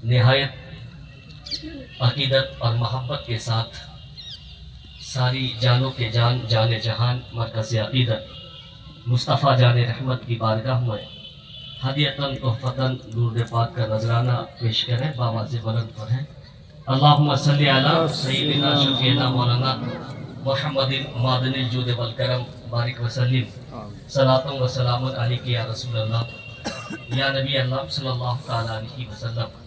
نہایت عقیدت اور محبت کے ساتھ ساری جانوں کے جان جہان مرکز عقیدت مصطفیٰ جان رحمت کی بارگاہ میں ہدیتاً تحفتاً درود پاک کا نذرانہ پیش کریں، بآواز بلند پڑھیں۔ اللہم صلی علی سیدنا شفیعنا مولانا محمد معدن الجود والکرم بارک وسلم صلاۃ و سلام علیک یا رسول اللہ یا نبی اللہ صلی اللہ تعالی علیہ وسلم۔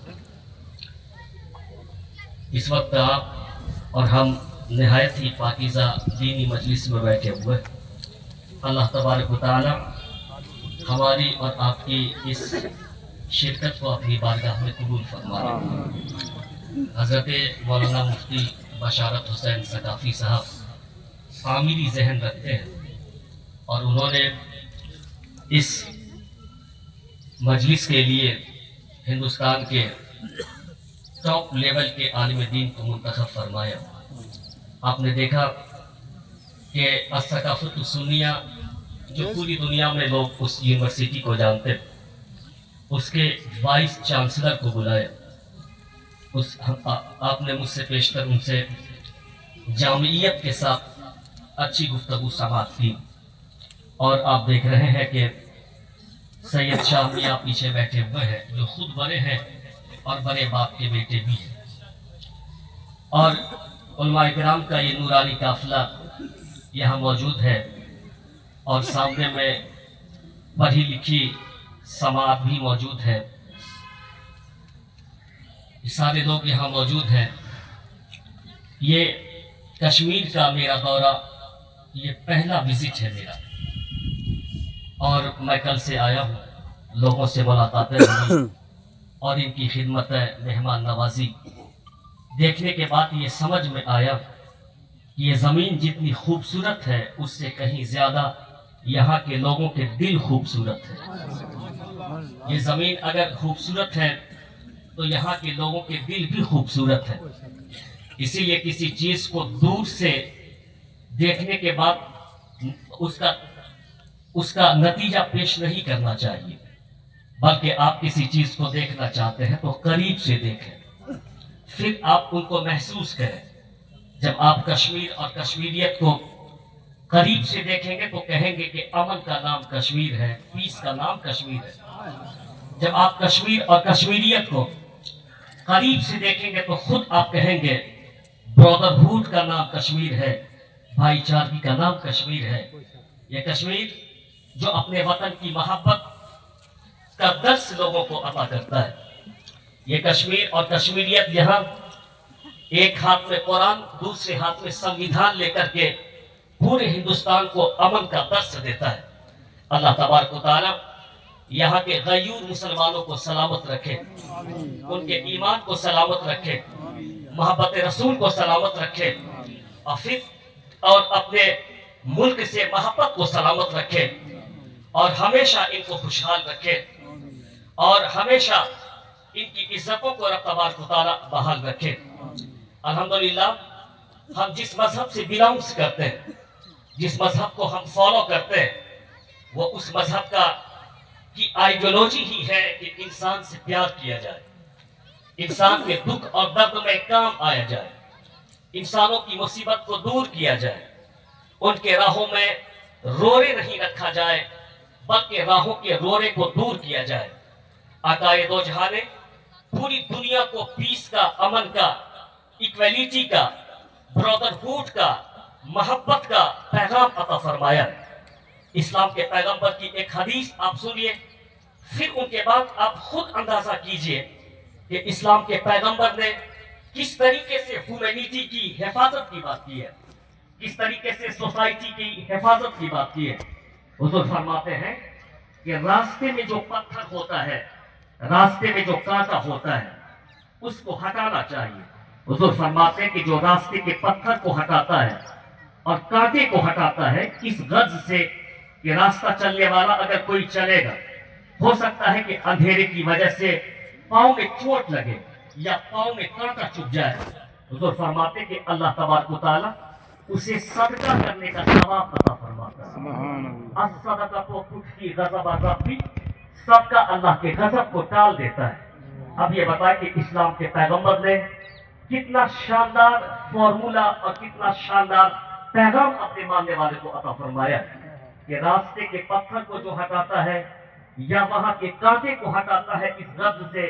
اس وقت آپ اور ہم نہایت ہی پاکیزہ دینی مجلس میں بیٹھے ہوئے، اللہ تبارک و تعالی ہماری اور آپ کی اس شرکت کو اپنی بارگاہ میں قبول فرمائے۔ حضرت مولانا مفتی بشارت حسین ثقافی صاحب عامری ذہن رکھتے ہیں اور انہوں نے اس مجلس کے لیے ہندوستان کے ٹاپ لیول کے عالم دین کو منتخب فرمایا۔ آپ نے دیکھا کہ الثقافت السنیہ جو پوری دنیا میں لوگ اس یونیورسٹی کو جانتے، اس کے وائس چانسلر کو بلایا۔ آپ نے مجھ سے پیشتر ان سے جامعیت کے ساتھ اچھی گفتگو سماعت کی، اور آپ دیکھ رہے ہیں کہ سید شاہ میاں پیچھے بیٹھے ہوئے ہیں جو خود بڑے ہیں اور بڑے باپ کے بیٹے بھی ہیں، اور علماء کرام کا یہ نورانی قافلہ یہاں موجود ہے، اور سامنے میں پڑھی لکھی سماعت بھی موجود ہے۔ سارے لوگ یہاں موجود ہیں۔ یہ کشمیر کا میرا دورہ یہ پہلا وزٹ ہے میرا، اور میں کل سے آیا ہوں، لوگوں سے ملاقاتیں ہوئی اور ان کی خدمت مہمان نوازی دیکھنے کے بعد یہ سمجھ میں آیا کہ یہ زمین جتنی خوبصورت ہے اس سے کہیں زیادہ یہاں کے لوگوں کے دل خوبصورت ہے۔ یہ زمین اگر خوبصورت ہے تو یہاں کے لوگوں کے دل بھی خوبصورت ہے، اسی لیے کسی چیز کو دور سے دیکھنے کے بعد اس کا نتیجہ پیش نہیں کرنا چاہیے، بلکہ آپ کسی چیز کو دیکھنا چاہتے ہیں تو قریب سے دیکھیں، پھر آپ ان کو محسوس کریں۔ جب آپ کشمیر اور کشمیریت کو قریب سے دیکھیں گے تو کہیں گے کہ امن کا نام کشمیر ہے، پیس کا نام کشمیر ہے۔ جب آپ کشمیر اور کشمیریت کو قریب سے دیکھیں گے تو خود آپ کہیں گے برادرہوڈ کا نام کشمیر ہے، بھائی چارگی کا نام کشمیر ہے۔ یہ کشمیر جو اپنے وطن کی محبت کا درس لوگوں کو عطا کرتا ہے، یہ کشمیر اور کشمیریت یہاں ایک ہاتھ میں قرآن دوسرے ہاتھ میں سنویدھان لے کر کے پورے ہندوستان کو امن کا درس دیتا ہے۔ اللہ تبارک و تعالی یہاں کے غیور مسلمانوں کو سلامت رکھے، ان کے ایمان کو سلامت رکھے، محبت رسول کو سلامت رکھے، اور اپنے ملک سے محبت کو سلامت رکھے، اور ہمیشہ ان کو خوشحال رکھے، اور ہمیشہ ان کی عزتوں کو رب تبارک و تعالی بحال رکھے۔ الحمدللہ ہم جس مذہب سے بلانگز کرتے ہیں، جس مذہب کو ہم فالو کرتے ہیں، وہ اس مذہب کی آئیڈیولوجی ہی ہے کہ انسان سے پیار کیا جائے، انسان کے دکھ اور درد میں کام آیا جائے، انسانوں کی مصیبت کو دور کیا جائے، ان کے راہوں میں رورے نہیں رکھا جائے بلکہ راہوں کے رورے کو دور کیا جائے۔ آقائے دو جہاں نے پوری دنیا کو پیس کا، امن کا، ایکویلٹی کا، برادرہوڈ کا، محبت کا پیغام عطا فرمایا۔ اسلام کے پیغمبر کی ایک حدیث آپ سنیے، پھر ان کے بعد آپ خود اندازہ کیجئے کہ اسلام کے پیغمبر نے کس طریقے سے ہیومینٹی کی حفاظت کی بات کی ہے، کس طریقے سے سوسائٹی کی حفاظت کی بات کی ہے۔ حضور فرماتے ہیں کہ راستے میں جو پتھر ہوتا ہے، راستے میں جو کانٹا ہوتا ہے، اس کو ہٹانا چاہیے۔ حضور فرماتے ہیں کہ جو راستے کے پتھر کو ہٹاتا ہے اور کانٹے کو ہٹاتا ہے، اس غرض سے کہ راستہ چلنے والا اگر کوئی چلے گا، ہو سکتا ہے کہ اندھیرے کی وجہ سے پاؤں میں چوٹ لگے یا پاؤں میں کانٹا چبھ جائے۔ حضور فرماتے ہیں کہ اللہ تبارک و تعالی اسے صدقہ کرنے کا ثواب عطا فرماتا ہے۔ الصدقہ تو کچھ کی غضب ربی، صدقہ اللہ کے غضب کو ٹال دیتا ہے۔ اب یہ بتائیں کہ اسلام کے پیغمبر نے کتنا شاندار فارمولا اور کتنا شاندار پیغام اپنے ماننے والے کو عطا فرمایا کہ راستے کے پتھر کو جو ہٹاتا ہے یا وہاں کے کانٹے کو ہٹاتا ہے اس غرض سے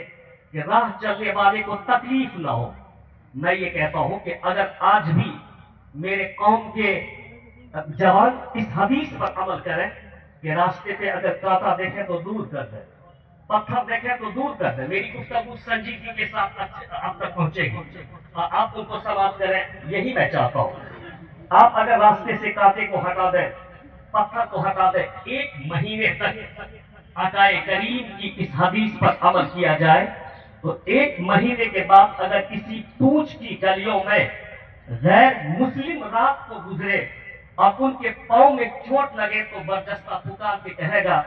کہ راہ چلنے والے کو تکلیف نہ ہو. میں یہ کہتا ہوں کہ اگر آج بھی میرے قوم کے جوان اس حدیث پر عمل کریں کہ راستے پہ اگر کانٹا دیکھیں تو دور کر دیں, پتھر دیکھیں تو دور کر دیں, میری گفتگو سنجیدگی کے ساتھ آپ تک پہنچے گی, آپ ان کو سماعت کریں, یہی میں چاہتا ہوں. آپ اگر راستے سے کانٹے کو ہٹا دیں, پتھر کو ہٹا دیں, 1 مہینے تک آقائے کریم کی اس حدیث پر عمل کیا جائے تو 1 مہینے کے بعد اگر کسی پونچھ کی گلیوں میں غیر مسلم رات کو گزرے اور ان کے پاؤں میں چوٹ لگے تو برجستہ پکار کے کہے گا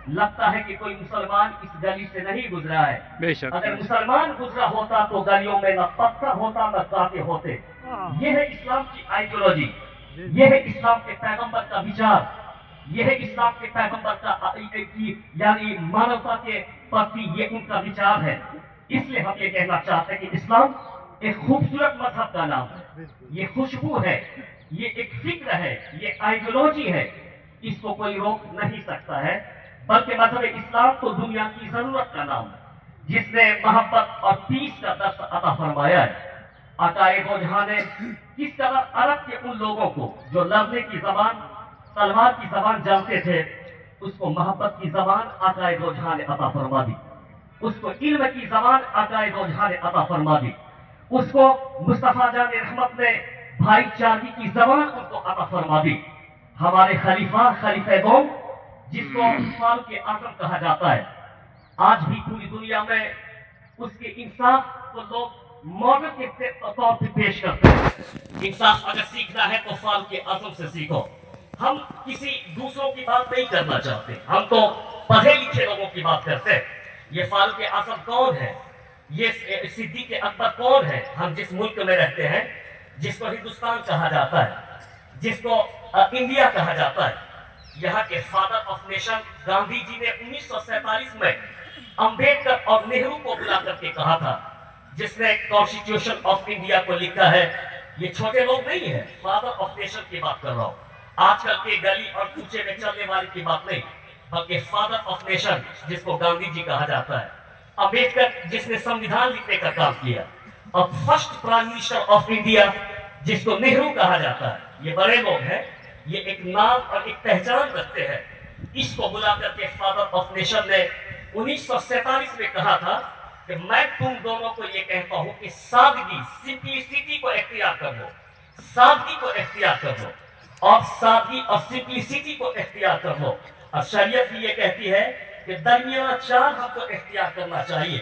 لگتا ہے کہ کوئی مسلمان اس گلی سے نہیں گزرا ہے. اگر مسلمان گزرا ہوتا تو گلیوں میں نہ پتھر ہوتا نہ کانٹے ہوتے. یہ ہے اسلام کی آئیڈیالوجی, یہ ہے اسلام کے پیغمبر کا وچار, یہ ہے اسلام کے پیغمبر کا یعنی مانوتا کے پرتی یہ ان کا وچار ہے. اس لیے ہم یہ کہنا چاہتے ہیں کہ اسلام ایک خوبصورت مذہب کا نام ہے, یہ خوشبو ہے, یہ ایک فکر ہے, یہ آئیڈیالوجی ہے, اس کو کوئی روک نہیں سکتا ہے. بلکہ مذہب اسلام تو دنیا کی ضرورت کا نام ہے جس نے محبت اور پیس کا درس عطا فرمایا ہے. آقائے دو جہاں نے کس طرح عرب کے ان لوگوں کو جو لڑنے کی زبان, تلوار کی زبان جانتے تھے, اس کو محبت کی زبان آقائے دو جہاں نے عطا فرما دی, اس کو علم کی زبان آقائے دو جہاں نے عطا فرما دی, اس کو مصطفیٰ جان رحمت نے بھائی چارگی کی زبان ان کو عطا فرما دی. ہمارے خلیفہ دوم جس کو فاروق اعظم کہا جاتا ہے, آج بھی پوری دنیا میں اس کے انصاف کو لوگ ماڈل کے طور پہ پیش کرتے ہیں. انصاف اگر سیکھنا ہے تو فاروق اعظم سے سیکھو. ہم کسی دوسروں کی بات نہیں کرنا چاہتے, ہم تو پڑھے لکھے لوگوں کی بات کرتے ہیں. یہ فاروق اعظم کون ہے, یہ صدیق اکبر کون ہے, ہم جس ملک میں رہتے ہیں جس کو ہندوستان کہا جاتا ہے, جس کو انڈیا کہا جاتا ہے, یہاں کے فادر آف نیشن گاندھی جی نے 1947 میں امبیڈکر اور نہرو کو بلا کر کے کہا تھا, جس نے کانسٹیٹیوشن آف انڈیا کو لکھا ہے. یہ چھوٹے لوگ نہیں ہیں, فادر آف نیشن کی بات کر رہا ہوں, آج کل کے گلی اور کوچے میں چلنے والے کی بات نہیں, بلکہ فادر آف نیشن جس کو گاندھی جی کہا جاتا ہے, امبیڈکر جس نے سمویدھان لکھنے کا کام کیا, اور first prime minister of India جس کو نہرو کہا جاتا ہے. یہ بڑے لوگ ہیں, یہ ایک نام اور ایک پہچان رکھتے ہیں. اس کو بلا کر کے فادر آف نیشن نے 1947 میں کہا تھا کہ میں تم دونوں کو یہ کہتا ہوں کہ سادگی, سمپلیسٹی کو اختیار کر لو, سادگی کو اختیار کر لو, اور سادگی اور سمپلیسٹی کو اختیار کر لو. اور شریعت بھی یہ کہتی ہے کہ درمیانہ چال ہم کو اختیار کرنا چاہیے.